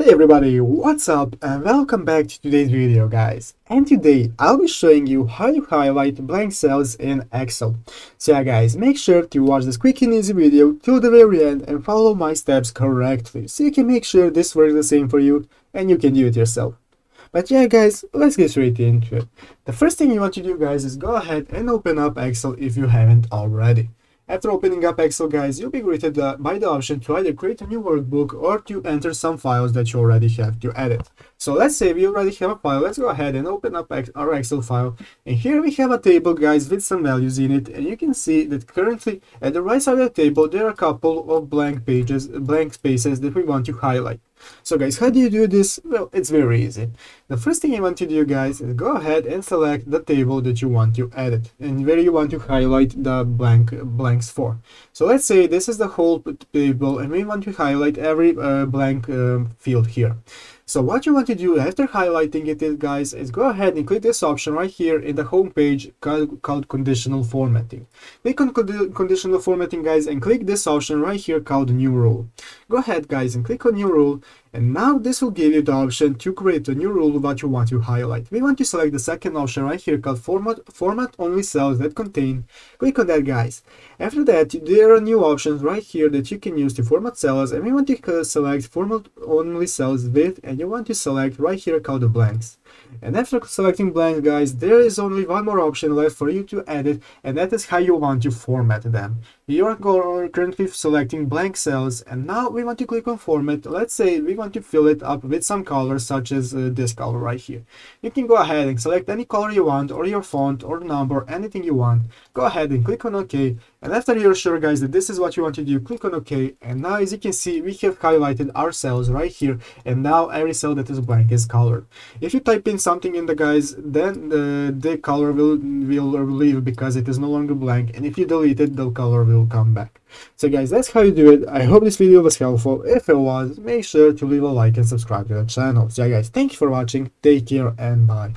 Hey everybody, what's up and welcome back to today's video guys. And today I'll be showing you how to highlight blank cells in Excel. So yeah guys, make sure to watch this quick and easy video till the very end and follow my steps correctly so you can make sure this works the same for you and you can do it yourself. But yeah guys, let's get straight into it. The first thing you want to do guys is go ahead and open up Excel if you haven't already. After opening up Excel guys, you'll be greeted by the option to either create a new workbook or to enter some files that you already have to edit. So let's say we already have a file. Let's go ahead and open up our Excel file, and here we have a table guys with some values in it, and you can see that currently at the right side of the table there are a couple of blank spaces that we want to highlight. So guys, how do you do this? Well, it's very easy. The first thing you want to do guys is go ahead and select the table that you want to edit and where you want to highlight the blanks for. So let's say this is the whole table and we want to highlight every blank field here. So what you want to do after highlighting it guys is go ahead and click this option right here in the home page called conditional formatting. Click on conditional formatting guys and click this option right here called new rule. Go ahead guys and click on new rule, and now this will give you the option to create a new rule what you want to highlight. We want to select the second option right here called format only cells that contain. Click on that guys. After that there are new options right here that you can use to format cells, and we want to select format only cells with, and you want to select right here called the blanks. And after selecting blanks guys, there is only one more option left for you to edit, and that is how you want to format them. You are currently selecting blank cells, and now we want to click on format. Let's say we want to fill it up with some color such as this color right here. You can go ahead and select any color you want, or your font or number, anything you want. Go ahead and click on OK, and after you're sure guys that this is what you want to do, click on OK, and now as you can see we have highlighted our cells right here, and now every cell that is blank is colored. If you type in something in the guys, then the color will leave because it is no longer blank, and if you delete it the color will come back. So guys, that's how you do it. I hope this video was helpful. If it was, make sure to leave a like and subscribe to the channel. So yeah guys, thank you for watching, take care and bye.